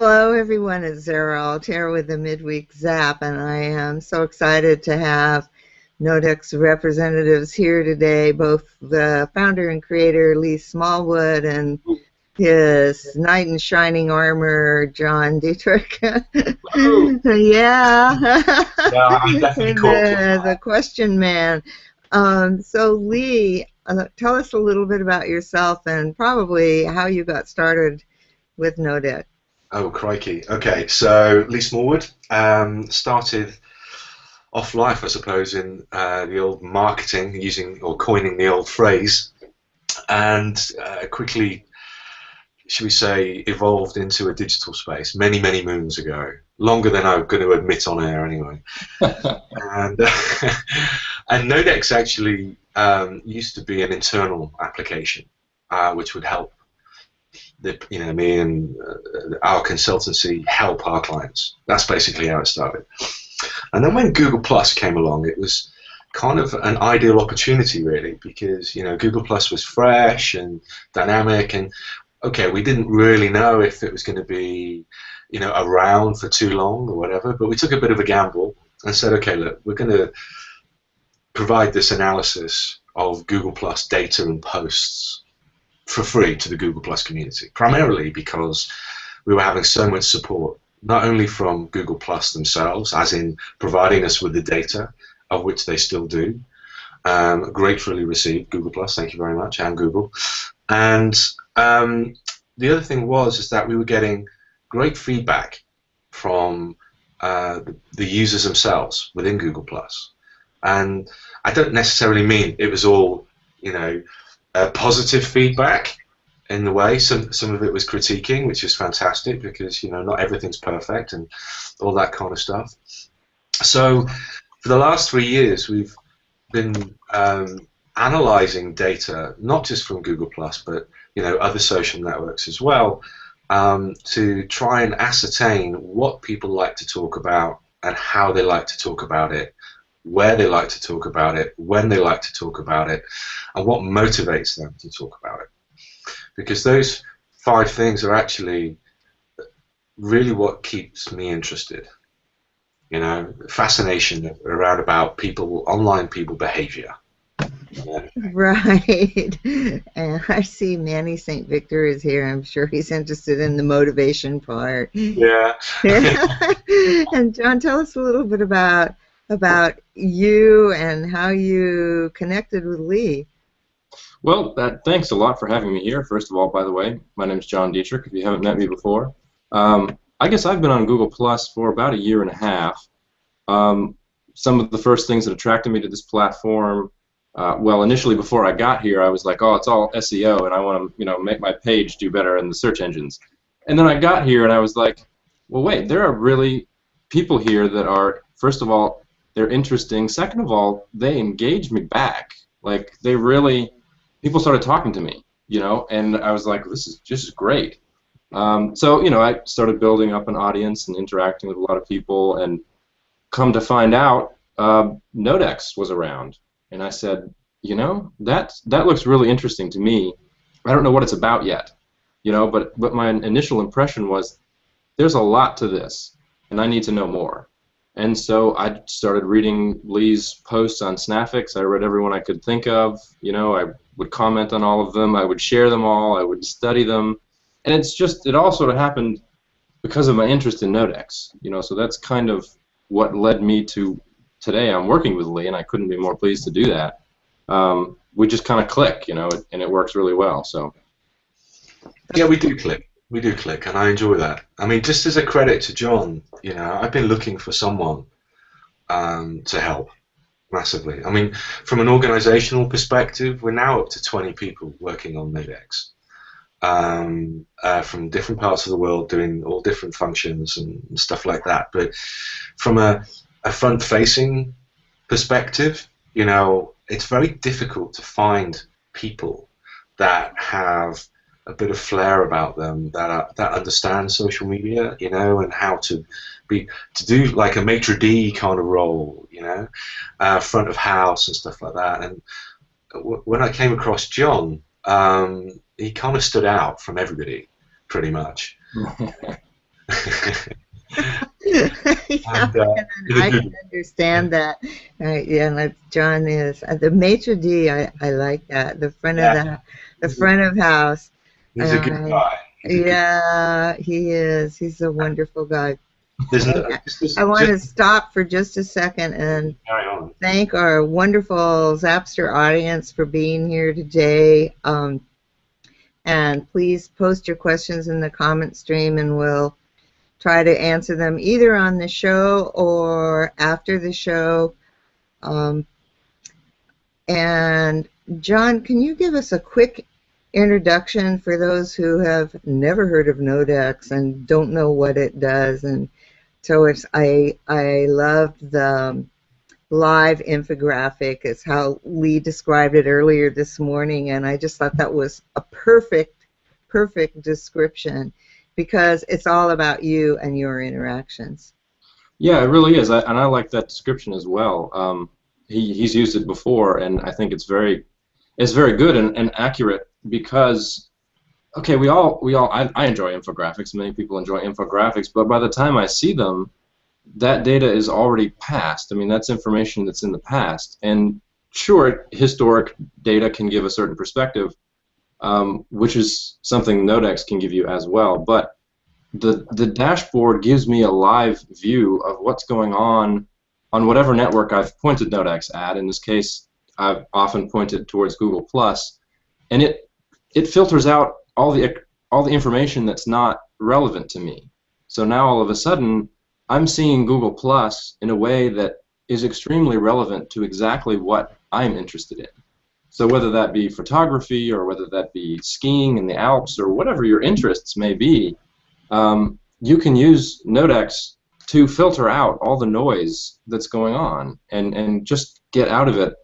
Hello, everyone. It's Zara Altair with the Midweek Zap, and I am so excited to have NOD3x representatives here today, both the founder and creator, Lee Smallwood, and his knight in shining armor, John Dietrich. Yeah. Yeah, I'm definitely the question man. So, Lee, tell us a little bit about yourself and probably how you got started with NOD3x. Oh, crikey. Okay, so Lee Smallwood started off life, I suppose, in the old marketing, using or coining the old phrase, and quickly, should we say, evolved into a digital space many, many moons ago, longer than I'm going to admit on air anyway. and NOD3x actually used to be an internal application, which would help me and our consultancy help our clients. That's basically how it started. And then when Google Plus came along, it was kind of an ideal opportunity, really, because Google Plus was fresh and dynamic, and okay, we didn't really know if it was going to be around for too long or whatever, but we took a bit of a gamble and said, okay, look, we're going to provide this analysis of Google Plus data and posts for free to the Google Plus community, primarily because we were having so much support, not only from Google Plus themselves, as in providing us with the data, of which they still do, gratefully received, Google Plus, thank you very much, and Google. And the other thing is that we were getting great feedback from the users themselves within Google Plus. And I don't necessarily mean it was all, positive feedback in the way. Some of it was critiquing, which is fantastic because not everything's perfect and all that kind of stuff. So for the last 3 years, we've been analyzing data, not just from Google Plus, but other social networks as well, to try and ascertain what people like to talk about and how they like to talk about it, where they like to talk about it, when they like to talk about it, and what motivates them to talk about it. Because those 5 things are actually really what keeps me interested. Fascination around about people, online people behavior. Yeah. Right. And I see Mani St.Victor is here. I'm sure he's interested in the motivation part. Yeah. And John, tell us a little bit about you and how you connected with Lee. Well, thanks a lot for having me here. First of all, by the way, my name is John Dietrich, if you haven't met me before. I guess I've been on Google Plus for about 1.5 years. Some of the first things that attracted me to this platform, well, initially before I got here, I was like, oh, it's all SEO, and I want to make my page do better in the search engines. And then I got here, and I was like, well, wait, there are really people here that are, first of all, they're interesting. Second of all, they engage me back. Like, people started talking to me, and I was like, this is just great. So, I started building up an audience and interacting with a lot of people, and come to find out, NOD3x was around. And I said, that looks really interesting to me. I don't know what it's about yet, but my initial impression was, there's a lot to this, and I need to know more. And so I started reading Lee's posts on Snafix. I read everyone I could think of. I would comment on all of them. I would share them all. I would study them. And it all sort of happened because of my interest in NOD3x. So that's kind of what led me to today. I'm working with Lee, and I couldn't be more pleased to do that. We just kind of click, and it works really well. So. Yeah, we do click. We do click, and I enjoy that. I mean, just as a credit to John, I've been looking for someone to help massively. I mean, from an organizational perspective, we're now up to 20 people working on NOD3x from different parts of the world, doing all different functions and stuff like that. But from a front-facing perspective, it's very difficult to find people that have a bit of flair about them, that understand social media, and how to do like a maitre d' kind of role, front of house and stuff like that. And when I came across John, he kind of stood out from everybody, pretty much. Yeah, And, I can understand that. Yeah, like John is the maitre d'. I like that. The front of the front of house. He's a good guy. Yeah, he is. He's a wonderful guy. I want to stop for just a second and thank our wonderful Zapster audience for being here today. And please post your questions in the comment stream, and we'll try to answer them either on the show or after the show. And John, can you give us a quick introduction for those who have never heard of NOD3x and don't know what it does? And so I loved the live infographic. It's how Lee described it earlier this morning, and I just thought that was a perfect description, because it's all about you and your interactions. Yeah, it really is, and I like that description as well. He's used it before, and I think it's very good and accurate, because okay, I enjoy infographics. Many people enjoy infographics, but by the time I see them, that data is already past. I mean, that's information that's in the past. And sure, historic data can give a certain perspective, which is something NOD3x can give you as well. But the dashboard gives me a live view of what's going on whatever network I've pointed NOD3x at. In this case, I've often pointed towards Google+, and it filters out all the information that's not relevant to me. So now all of a sudden, I'm seeing Google+ in a way that is extremely relevant to exactly what I'm interested in. So whether that be photography, or whether that be skiing in the Alps, or whatever your interests may be, you can use NOD3x to filter out all the noise that's going on, and just get out of it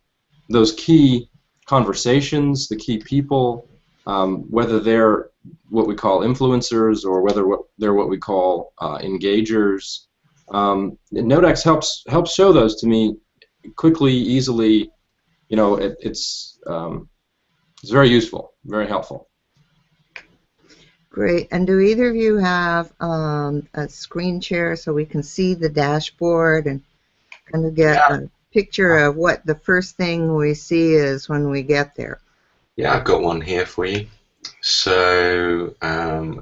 those key conversations, the key people, whether they're what we call influencers or whether they're what we call engagers. NOD3x helps show those to me quickly, easily. You know, it's very useful, very helpful. Great. And do either of you have a screen share so we can see the dashboard and kind of get a picture of what the first thing we see is when we get there? Yeah, I've got one here for you. So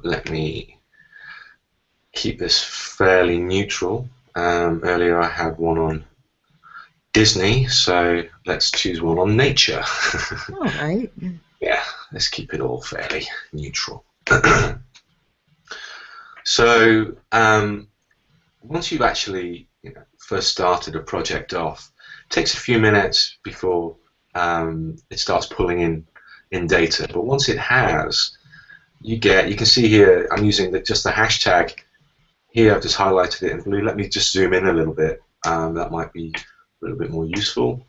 let me keep this fairly neutral. Earlier I had one on Disney, so let's choose one on nature. All right. Yeah, let's keep it all fairly neutral. So once you've actually first started a project off, it takes a few minutes before it starts pulling in data. But once it has, you can see here I'm using just the hashtag. Here I've just highlighted it in blue. Let me just zoom in a little bit. That might be a little bit more useful.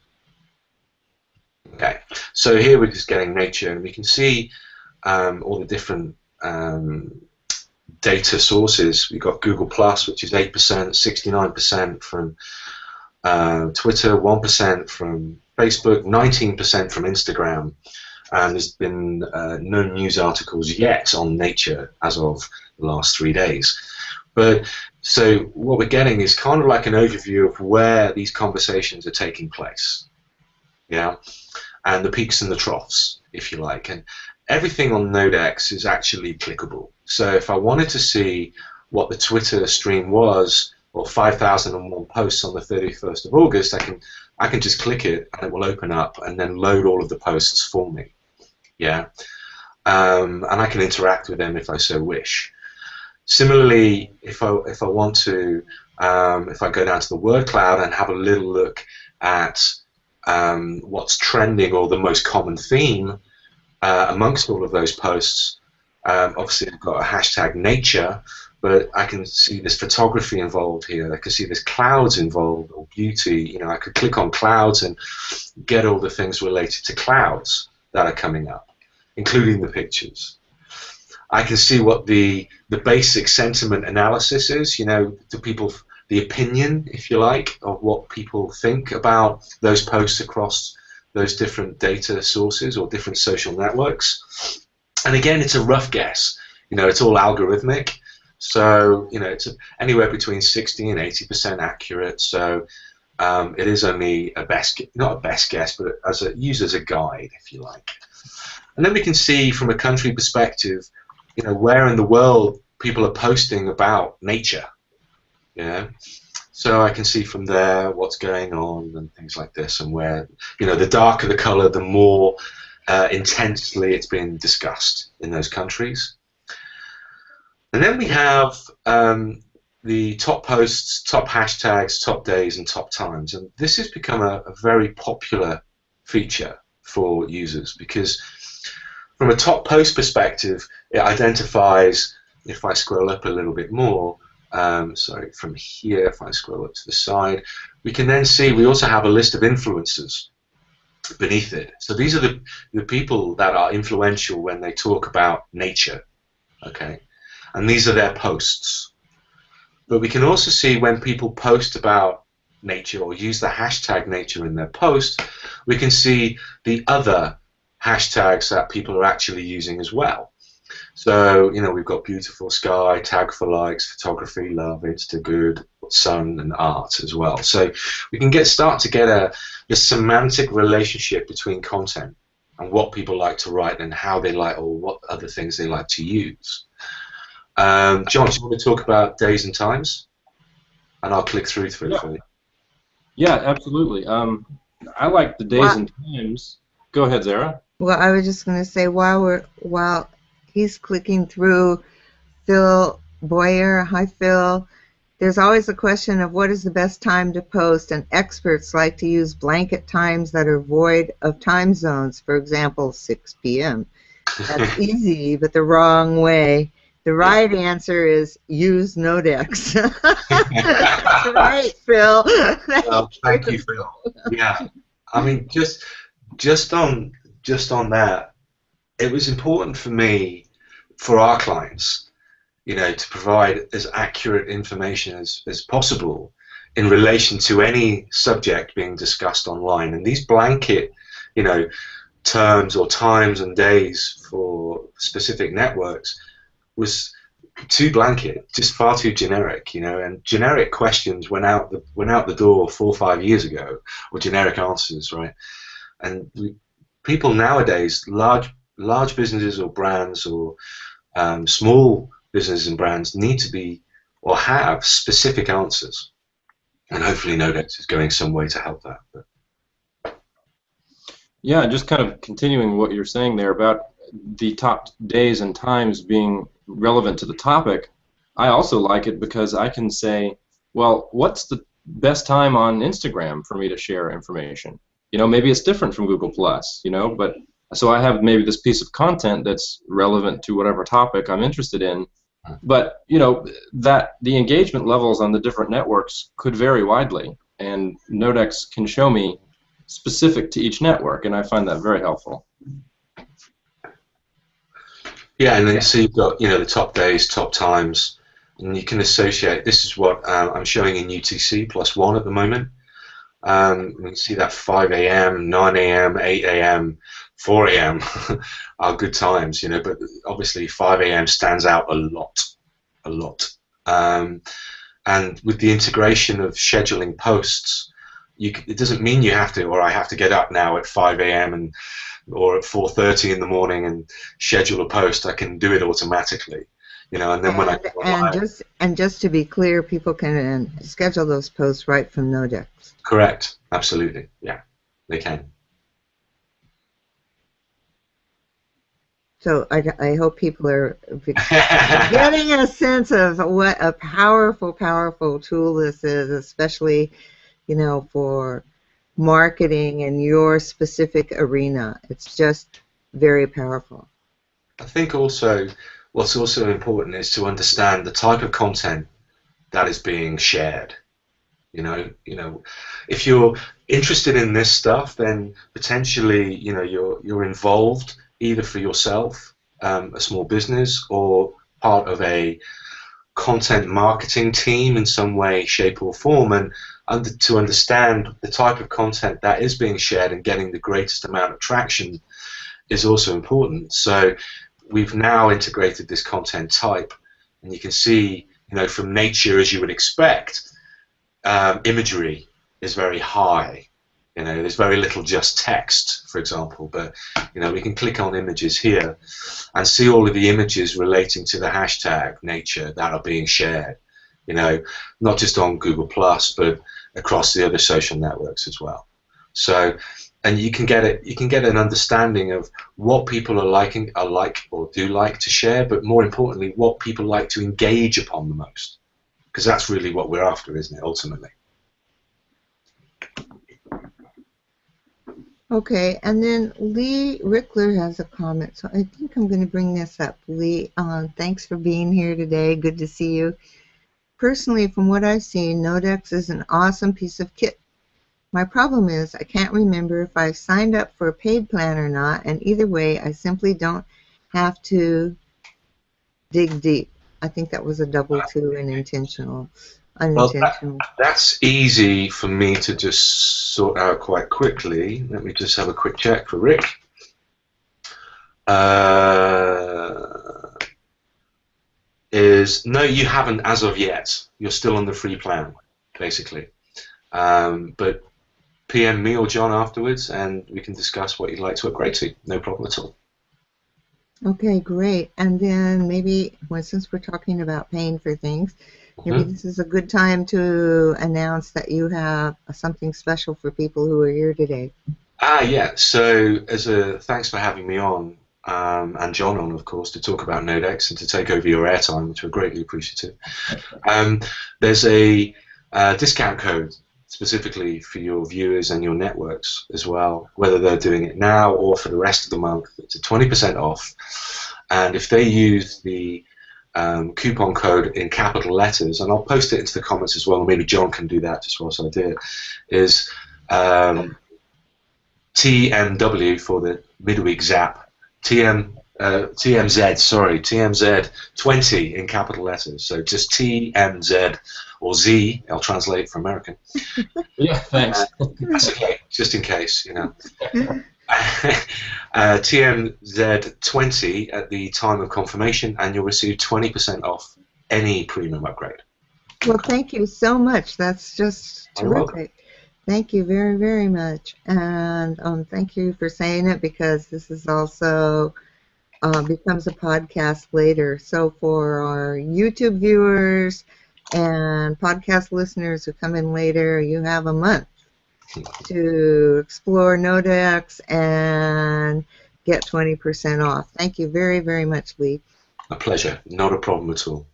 Okay, so here we're just getting nature, and we can see all the different data sources. We've got Google+, which is 8%, 69% from Twitter, 1% from Facebook, 19% from Instagram, and there's been no news articles yet on nature as of the last 3 days. But so what we're getting is kind of like an overview of where these conversations are taking place, yeah, and the peaks and the troughs, if you like. And everything on NOD3x is actually clickable. So if I wanted to see what the Twitter stream was, or 5,001 posts on the 31st of August, I can just click it, and it will open up and then load all of the posts for me, yeah, and I can interact with them if I so wish. Similarly, if I want to, if I go down to the word cloud and have a little look at what's trending or the most common theme amongst all of those posts, obviously I've got a hashtag nature, but I can see there's photography involved here. I can see there's clouds involved, or beauty. I could click on clouds and get all the things related to clouds that are coming up, including the pictures. I can see what the basic sentiment analysis is, to people, the opinion, if you like, of what people think about those posts across those different data sources or different social networks. And again, it's a rough guess. It's all algorithmic, So, it's anywhere between 60 and 80% accurate. So it is only not a best guess, but used as a guide, if you like. And then we can see from a country perspective, where in the world people are posting about nature. So I can see from there what's going on and things like this, and where, the darker the color, the more intensely it's been discussed in those countries. And then we have the top posts, top hashtags, top days, and top times. And this has become a very popular feature for users, because from a top post perspective, it identifies, if I scroll up a little bit more, from here, if I scroll up to the side, we can then see we also have a list of influencers beneath it. So these are the people that are influential when they talk about nature, okay? And these are their posts. But we can also see when people post about nature or use the hashtag nature in their post, we can see the other hashtags that people are actually using as well. So, we've got beautiful sky, tag for likes, photography, love, Insta good, sun, and art as well. So we can start to get a semantic relationship between content and what people like to write and how they like, or what other things they like to use. John, do you want to talk about days and times? And I'll click through for you. Yeah, absolutely. I like the days and times. Go ahead, Zara. Well, I was just going to say, while he's clicking through, Phil Boyer, hi Phil, there's always a question of what is the best time to post, and experts like to use blanket times that are void of time zones, for example, 6 p.m. That's easy, but the wrong way. The right answer is use Nodex. That's right, Phil. Well, thank you, Phil. Yeah, I mean, just on that, it was important for me, for our clients, to provide as accurate information as possible in relation to any subject being discussed online. And these blanket, terms or times and days for specific networks was too blanket, just far too generic, and generic questions went out the door 4 or 5 years ago, or generic answers, right? And people nowadays, large businesses or brands or small businesses and brands need to be or have specific answers, and hopefully Nodex is going some way to help that. But. Yeah, just kind of continuing what you're saying there about the top days and times being relevant to the topic, I also like it because I can say, well, what's the best time on Instagram for me to share information? Maybe it's different from Google+, but so I have maybe this piece of content that's relevant to whatever topic I'm interested in, but that the engagement levels on the different networks could vary widely, and Nodex can show me specific to each network, and I find that very helpful. Yeah, and then so you've got the top days, top times, and you can associate. This is what I'm showing in UTC +1 at the moment. You can see that 5 a.m., 9 a.m., 8 a.m., 4 a.m. are good times, but obviously 5 a.m. stands out a lot. And with the integration of scheduling posts, it doesn't mean you have to, or I have to get up now at 5 a.m. or at 4:30 in the morning and schedule a post. I can do it automatically, and then when I go live. And just to be clear, people can schedule those posts right from Nodex. Correct. Absolutely. Yeah, they can. So I hope people are getting a sense of what a powerful, powerful tool this is, especially, for marketing in your specific arena. It's just very powerful. I think also what's also important is to understand the type of content that is being shared. If you're interested in this stuff, then potentially, you're involved either for yourself, a small business, or part of a content marketing team in some way, shape, or form, and to understand the type of content that is being shared and getting the greatest amount of traction is also important. So we've now integrated this content type and you can see, from nature, as you would expect, imagery is very high. There's very little just text, for example, but we can click on images here and see all of the images relating to the hashtag nature that are being shared. Not just on Google+, but across the other social networks as well. So, and you can get an understanding of what people are like or do like to share, but more importantly, what people like to engage upon the most, because that's really what we're after, isn't it, ultimately? Okay, and then Lee Rickler has a comment, so I think I'm going to bring this up. Lee, thanks for being here today. Good to see you. Personally, from what I've seen, Nodex is an awesome piece of kit. My problem is I can't remember if I signed up for a paid plan or not, and either way, I simply don't have to dig deep. I think that was a double two and unintentional. Well, that's easy for me to just sort out quite quickly. Let me just have a quick check for Rick. No, you haven't as of yet. You're still on the free plan, basically. But PM me or John afterwards, and we can discuss what you'd like to upgrade to. No problem at all. Okay, great. And then maybe, well, since we're talking about paying for things, maybe this is a good time to announce that you have something special for people who are here today. Yeah. So, as a thanks for having me on, and John on, of course, to talk about Nodex and to take over your airtime, which we're greatly appreciative. There's a discount code specifically for your viewers and your networks as well, whether they're doing it now or for the rest of the month. It's a 20% off, and if they use the coupon code in capital letters, and I'll post it into the comments as well, maybe John can do that just whilst I do it, is TMW for the midweek zap, TMZ, sorry, TMZ 20 in capital letters, so just TMZ or Z, I'll translate for American. Yeah, thanks. That's okay, just in case, TMZ 20 at the time of confirmation, and you'll receive 20% off any premium upgrade. Well, thank you so much. That's just You're welcome. terrific. Thank you very, very much. And thank you for saying it, because this is also becomes a podcast later. So for our YouTube viewers and podcast listeners who come in later, you have a month to explore Nodex and get 20% off. Thank you very, very much, Lee. A pleasure. Not a problem at all.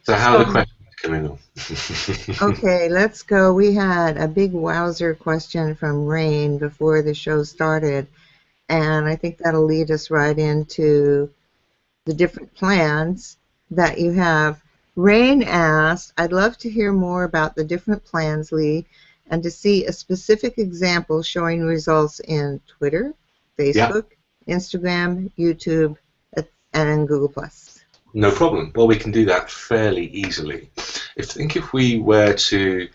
So how are the questions coming on? Okay, let's go. We had a big wowzer question from Rain before the show started, and I think that'll lead us right into the different plans that you have. Rain asked, I'd love to hear more about the different plans, Lee, and to see a specific example showing results in Twitter, Facebook, Instagram, YouTube, and in Google+. No problem. Well, we can do that fairly easily. If we were to,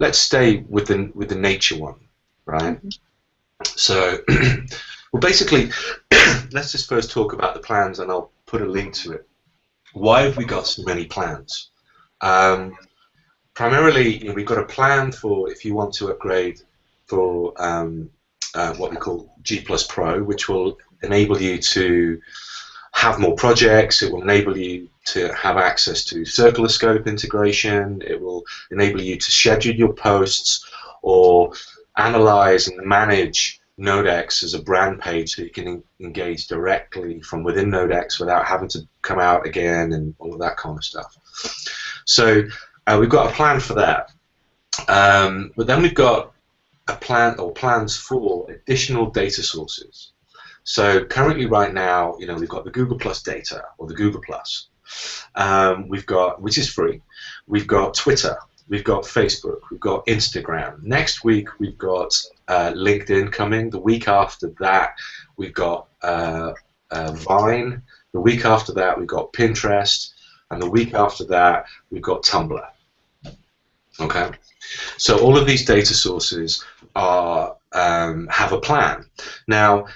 let's stay with the nature one, right? So, well, basically, let's just first talk about the plans, and I'll put a link to it. Why have we got so many plans? Primarily, we've got a plan for if you want to upgrade for what we call G+ Pro, which will enable you to have more projects. It will enable you to have access to Circloscope integration. It will enable you to schedule your posts or analyze and manage Nodex as a brand page so you can engage directly from within Nodex without having to come out again and all of that kind of stuff. So we've got a plan for that. But then we've got a plan or plans for additional data sources. So currently, right now, we've got the Google Plus data, or the Google Plus. We've got, which is free. We've got Twitter. We've got Facebook. We've got Instagram. Next week, we've got LinkedIn coming. The week after that, we've got Vine. The week after that, we've got Pinterest. And the week after that, we've got Tumblr. Okay? So all of these data sources are have a plan. Now,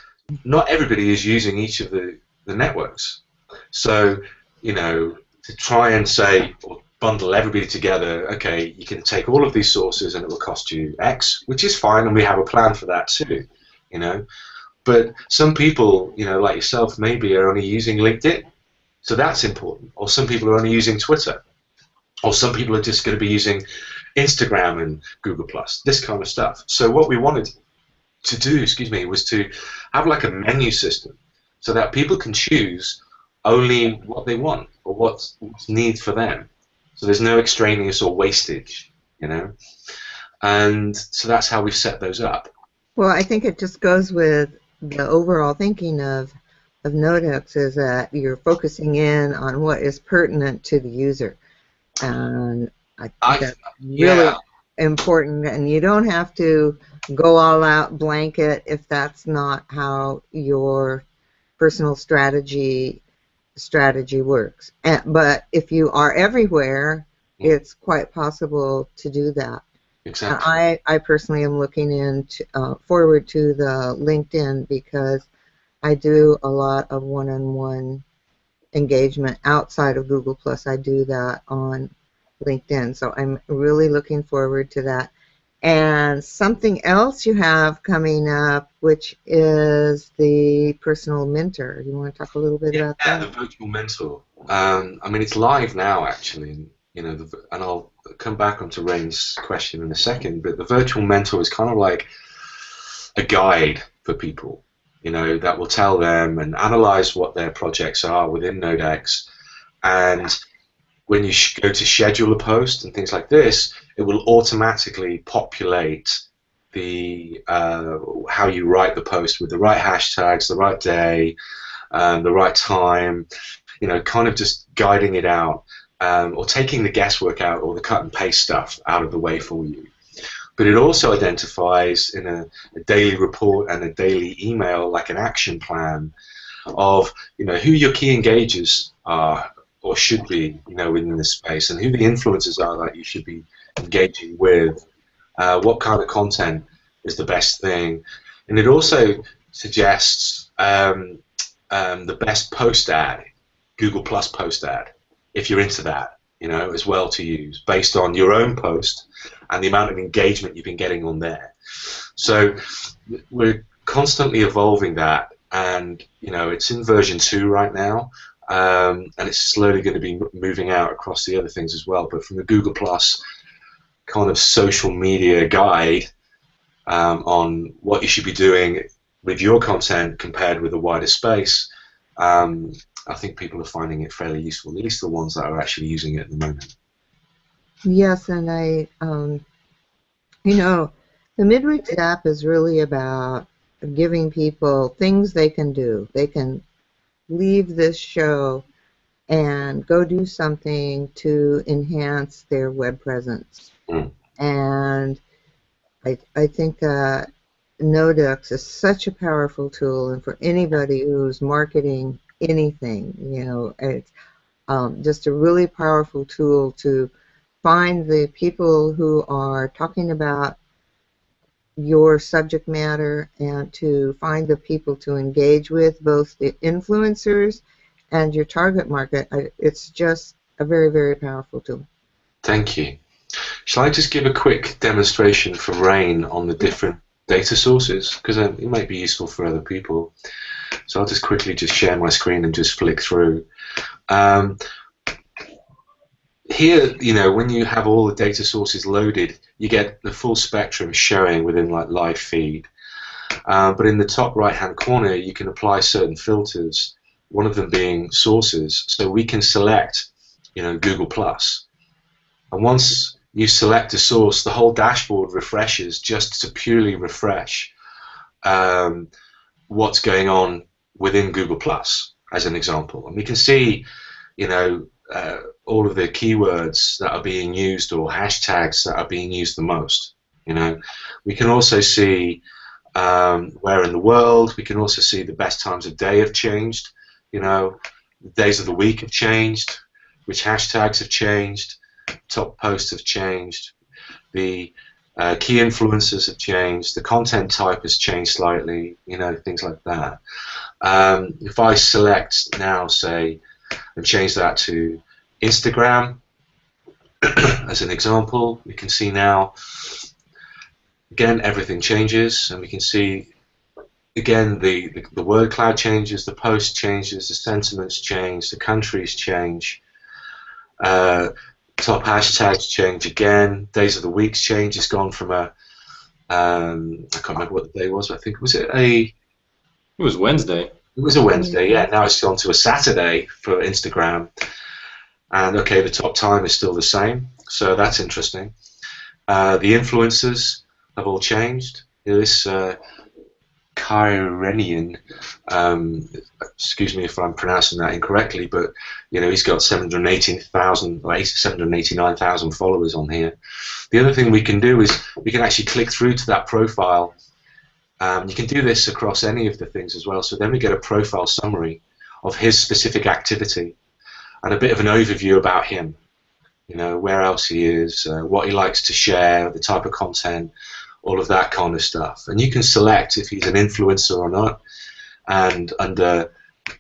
not everybody is using each of the networks. So, you know, to try and say, or bundle everybody together, okay, you can take all of these sources and it will cost you X, which is fine, and we have a plan for that too, you know. But some people, you know, like yourself, maybe are only using LinkedIn, so that's important. Or some people are only using Twitter. Or some people are just going to be using Instagram and Google+, this kind of stuff. So what we wanted to do, was to have like a menu system so that people can choose only what they want or what's needed for them. So there's no extraneous or wastage, you know. And so that's how we set those up. Well, I think it just goes with the overall thinking of Nodex, is that you're focusing in on what is pertinent to the user. And I think that's really important, and you don't have to go all out blanket if that's not how your personal strategy works. But if you are everywhere, it's quite possible to do that. Exactly. And I personally am looking forward to the LinkedIn, because I do a lot of one-on-one engagement outside of Google+. I do that on LinkedIn, so I'm really looking forward to that. And something else you have coming up, which is the personal mentor. You want to talk a little bit about that? Yeah, the virtual mentor. I mean, it's live now, actually. You know, and I'll come back onto Rain's question in a second. But the virtual mentor is kind of like a guide for people, you know, that will tell them and analyze what their projects are within Nodex. And when you go to schedule a post and things like this, it will automatically populate the how you write the post with the right hashtags, the right day, the right time, you know, kind of just guiding it out, or taking the guesswork out or the cut and paste stuff out of the way for you. But it also identifies in a daily report and a daily email, like an action plan of, you know, who your key engagers are or should be, you know, within this space, and who the influencers are that you should be engaging with, what kind of content is the best thing. And it also suggests the best post ad, Google Plus post ad, if you're into that, you know, as well, to use based on your own post and the amount of engagement you've been getting on there. So we're constantly evolving that, and, you know, it's in version 2 right now, and it's slowly going to be moving out across the other things as well. But from the Google Plus kind of social media guide on what you should be doing with your content compared with the wider space, I think people are finding it fairly useful, at least the ones that are actually using it at the moment. Yes, and you know, the Midweek app is really about giving people things they can do. They can leave this show and go do something to enhance their web presence. And I think that Nodex is such a powerful tool, and for anybody who's marketing anything, you know, it's just a really powerful tool to find the people who are talking about your subject matter, and to find the people to engage with, both the influencers and your target market. It's just a very, very powerful tool. Thank you. Shall I just give a quick demonstration for Rain on the different data sources, because it might be useful for other people. So I'll just quickly just share my screen and just flick through. Here, you know, when you have all the data sources loaded, you get the full spectrum showing within like live feed. But in the top right-hand corner, you can apply certain filters, one of them being sources. So we can select, you know, Google+. And once you select a source, the whole dashboard refreshes just to purely refresh what's going on within Google+, as an example. And we can see, you know, all of the keywords that are being used or hashtags that are being used the most. You know, we can also see where in the world. We can also see the best times of day have changed. You know, the days of the week have changed. Which hashtags have changed. Top posts have changed. The key influencers have changed. The content type has changed slightly. You know, things like that. If I select now, say, and change that to Instagram, as an example, we can see now, again, everything changes, and we can see, again, the word cloud changes, the post changes, the sentiments change, the countries change, top hashtags change again, days of the weeks change. It's gone from a, I can't remember what the day was, but I think, it was Wednesday. It was a Wednesday, yeah. Now it's gone to a Saturday for Instagram. And okay, the top time is still the same, so that's interesting. The influencers have all changed. This Kyrenian, excuse me if I'm pronouncing that incorrectly, but he's got 789,000 followers on here. The other thing we can do is we can actually click through to that profile. You can do this across any of the things as well. So then we get a profile summary of his specific activity and a bit of an overview about him. Where else he is, what he likes to share, the type of content, all of that kind of stuff. And you can select if he's an influencer or not, and under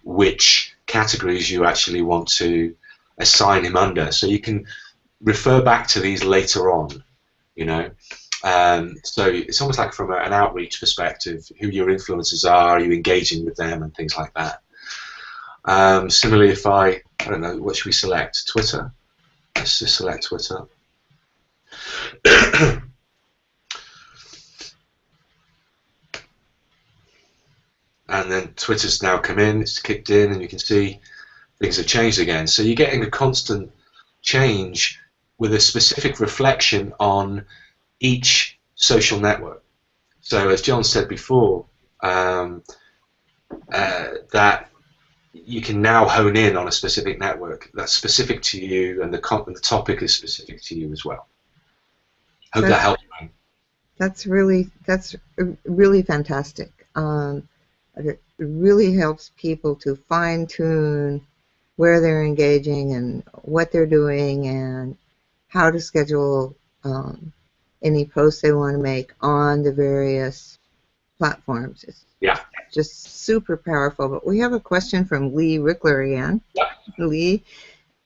which categories you actually want to assign him under. So you can refer back to these later on, so it's almost like from an outreach perspective, who your influencers are you engaging with them, and things like that. Similarly, if I don't know, what should we select? Twitter. Let's just select Twitter. And then Twitter's now come in, it's kicked in, and you can see things have changed again. So you're getting a constant change with a specific reflection on each social network. So as John said before, that you can now hone in on a specific network that's specific to you, and the topic is specific to you as well. Hope that helps. That's really fantastic. It really helps people to fine-tune where they're engaging and what they're doing and how to schedule any posts they want to make on the various platforms. It's just super powerful. But we have a question from Lee Rickler again. Lee,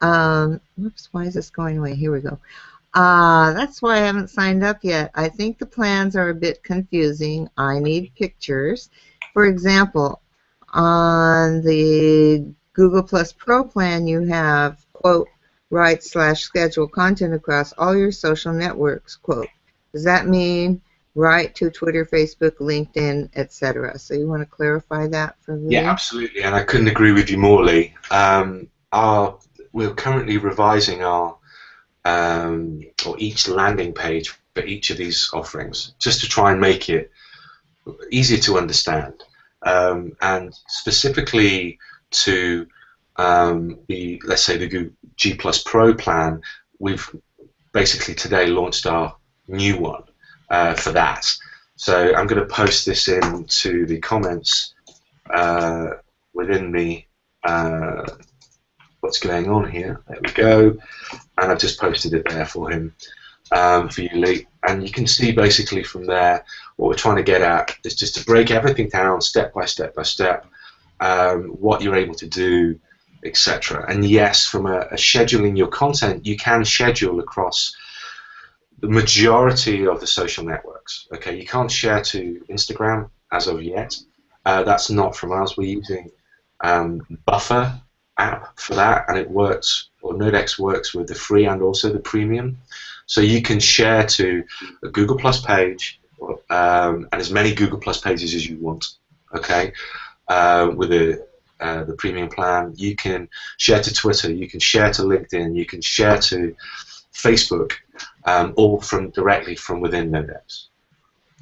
whoops, why is this going away? Here we go. That's why I haven't signed up yet. I think the plans are a bit confusing. I need pictures. For example, on the Google Plus Pro plan, you have, quote, write/schedule content across all your social networks, quote. Does that mean write to Twitter, Facebook, LinkedIn, etc.? So you want to clarify that for me? Yeah, absolutely, and I couldn't agree with you more, Lee. We're currently revising our or each landing page for each of these offerings, just to try and make it easier to understand, and specifically to let's say the Google G Plus Pro plan. We've basically today launched our new one for that. So I'm going to post this into the comments within the what's going on here. There we go, and I've just posted it there for him, for you, Lee. And you can see basically from there what we're trying to get at is just to break everything down step by step by step, what you're able to do, etc. And yes, from a scheduling your content, you can schedule across the majority of the social networks. Okay, you can't share to Instagram as of yet. That's not from us. We're using Buffer app for that, and it works, or NOD3x works with the free and also the premium. So you can share to a Google Plus page, and as many Google Plus pages as you want. Okay, with the premium plan, you can share to Twitter, you can share to LinkedIn, you can share to Facebook, all directly from within NOD3x.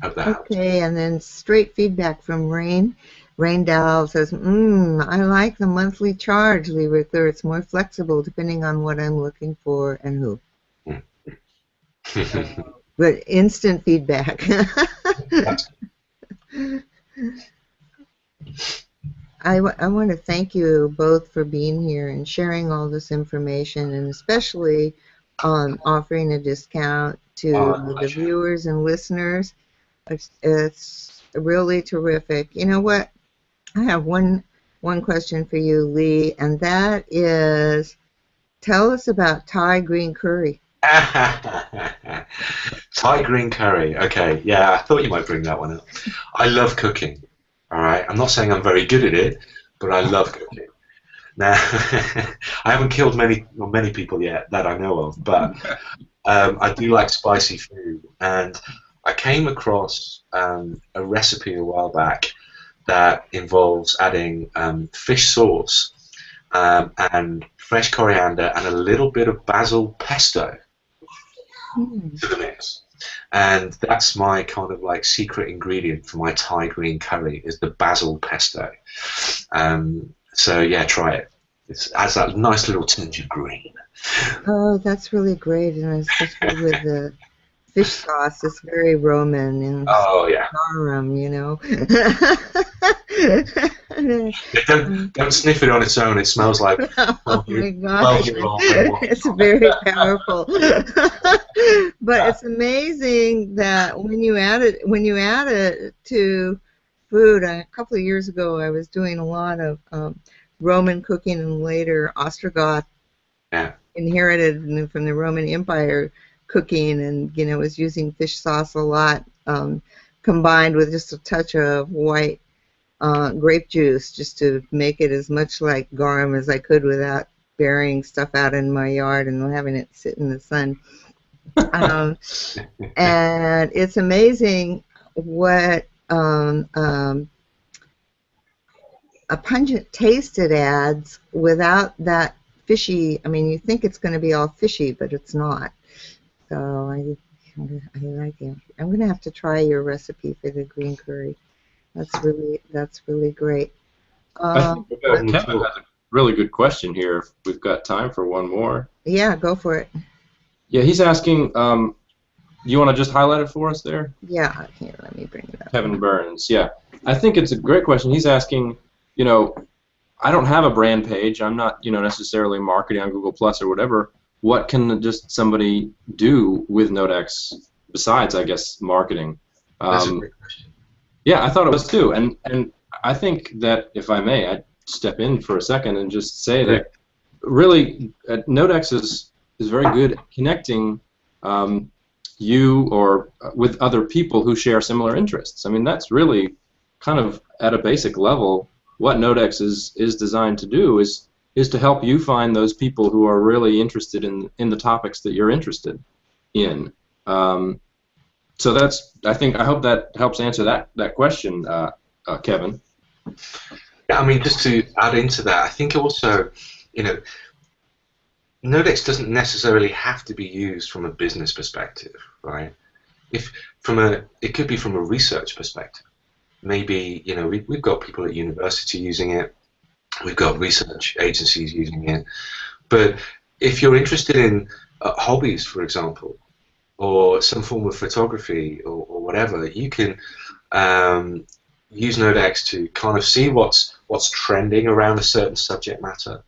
Hope that helps. Okay, and then straight feedback from Rain. Rain Dow says, I like the monthly charge, Lee Rickler. It's more flexible depending on what I'm looking for and who. But instant feedback. I want to thank you both for being here and sharing all this information, and especially offering a discount to the viewers and listeners. It's really terrific. You know what? I have one question for you, Lee, and that is, tell us about Thai green curry. Thai green curry. Okay, yeah, I thought you might bring that one up. I love cooking. All right, I'm not saying I'm very good at it, but I love cooking. Now, I haven't killed many people yet that I know of, but I do like spicy food, and I came across a recipe a while back that involves adding fish sauce and fresh coriander and a little bit of basil pesto to the mix. And that's my kind of like secret ingredient for my Thai green curry is the basil pesto. So yeah, try it. It adds that nice little tinge of green. Oh, that's really great, and especially with the fish sauce. It's very Roman and Oh yeah. garum, you know. Don't sniff it on its own. It smells like Oh my gosh, it's very powerful. But it's amazing that when you add it to food. A couple of years ago, I was doing a lot of Roman cooking, and later Ostrogoth inherited from the Roman Empire cooking, and was using fish sauce a lot, combined with just a touch of white grape juice, just to make it as much like garum as I could without burying stuff out in my yard and having it sit in the sun. And it's amazing what a pungent taste it adds without that fishy. I mean, you think it's going to be all fishy, but it's not. So I like it. I'm going to have to try your recipe for the green curry. That's really great. I think Kevin has a really good question here. If we've got time for one more. Yeah, go for it. Yeah, he's asking. You want to just highlight it for us there? Yeah, here, let me bring it up. Kevin Burns. Yeah, I think it's a great question. He's asking. I don't have a brand page. I'm not, necessarily marketing on Google Plus or whatever. What can just somebody do with NodeX besides, I guess, marketing? That's a great question. Yeah, I thought it was too, and I think that if I may, I'd step in for a second and just say that really NodeX is very good at connecting you or with other people who share similar interests. I mean, that's really kind of at a basic level what NodeX is designed to do is to help you find those people who are really interested in the topics that you're interested in. So I hope that helps answer that question, Kevin. Yeah, I mean, just to add into that, I think also, NodeX doesn't necessarily have to be used from a business perspective, right? It could be from a research perspective. Maybe, we've got people at university using it, we've got research agencies using it, but if you're interested in hobbies, for example, or some form of photography or whatever, you can use NodeX to kind of see what's trending around a certain subject matter.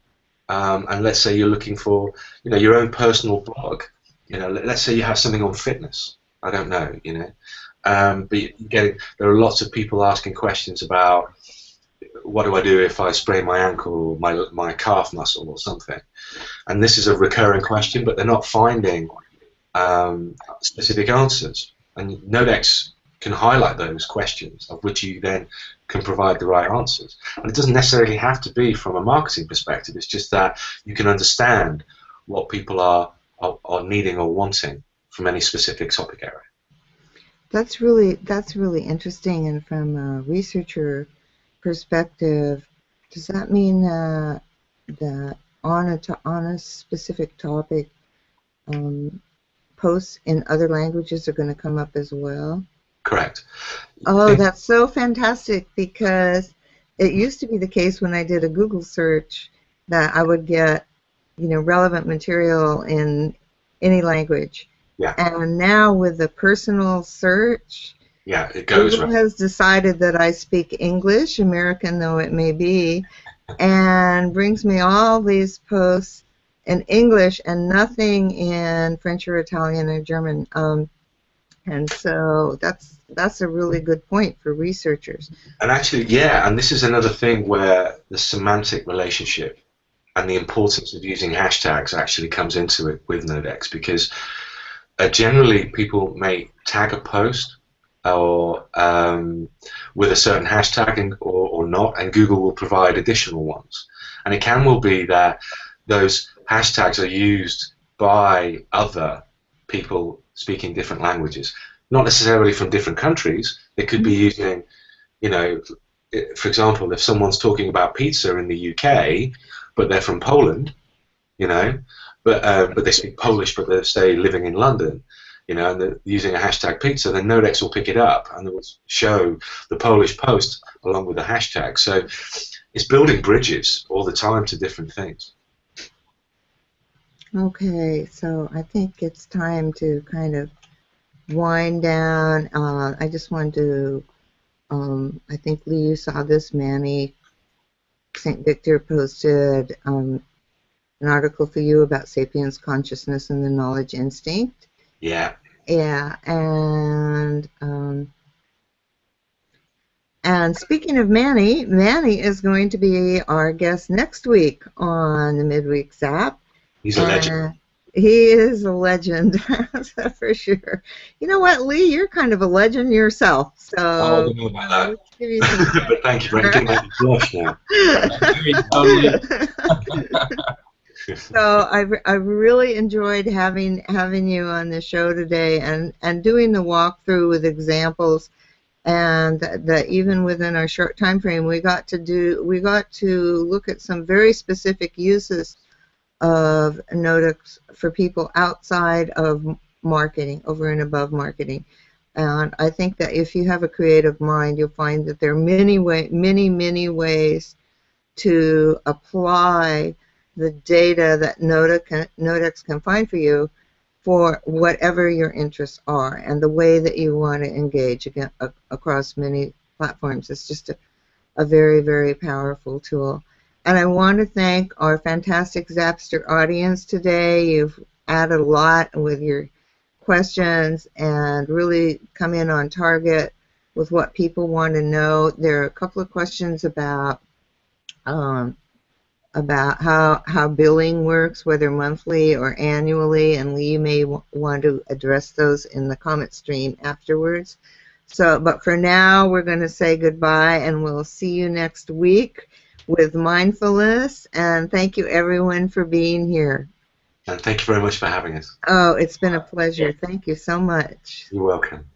And let's say you're looking for, your own personal blog. Let's say you have something on fitness. I don't know, but there are lots of people asking questions about what do I do if I sprain my ankle, my calf muscle, or something. And this is a recurring question, but they're not finding specific answers. And NodeX can highlight those questions, of which you then can provide the right answers. And it doesn't necessarily have to be from a marketing perspective. It's just that you can understand what people are needing or wanting from any specific topic area. That's really interesting. And from a researcher perspective, does that mean that on a specific topic, posts in other languages are going to come up as well? Correct. Oh, that's so fantastic, because it used to be the case when I did a Google search that I would get, relevant material in any language. Yeah. And now with the personal search, it goes. Google has decided that I speak English, American though it may be, and brings me all these posts in English and nothing in French or Italian or German. And so that's a really good point for researchers. And actually, yeah, and this is another thing where the semantic relationship and the importance of using hashtags actually comes into it with NodeX, because generally people may tag a post or with a certain hashtag or not, and Google will provide additional ones. And it can well be that those hashtags are used by other people speaking different languages, not necessarily from different countries. They could be using, you know, for example, if someone's talking about pizza in the UK, but they're from Poland, you know, but they speak Polish, but they say living in London, you know, and they're using a hashtag pizza, then NodeX will pick it up and it will show the Polish post along with the hashtag. So it's building bridges all the time to different things. Okay, so I think it's time to kind of wind down. I just wanted to, I think Lee, you saw this, Mani St.Victor posted an article for you about sapiens consciousness and the knowledge instinct. Yeah. Yeah, and speaking of Mani is going to be our guest next week on the Midweek Zap. He's a legend. He is a legend, for sure. You know what, Lee? You're kind of a legend yourself. So I don't know about that. But thank you for making me blush now. So I've really enjoyed having you on the show today and doing the walkthrough with examples, and that even within our short time frame we got to look at some very specific uses of NodeX for people outside of marketing, over and above marketing. And I think that if you have a creative mind, you'll find that there are many ways to apply the data that NodeX can find for you for whatever your interests are and the way that you want to engage across many platforms. It's just a very, very powerful tool. And I want to thank our fantastic Zapster audience today. You've added a lot with your questions and really come in on target with what people want to know. There are a couple of questions about how billing works, whether monthly or annually, and Lee may want to address those in the comment stream afterwards. So, but for now, we're going to say goodbye, and we'll see you next week with mindfulness. And thank you, everyone, for being here. And thank you very much for having us. Oh, it's been a pleasure. Thank you so much. You're welcome.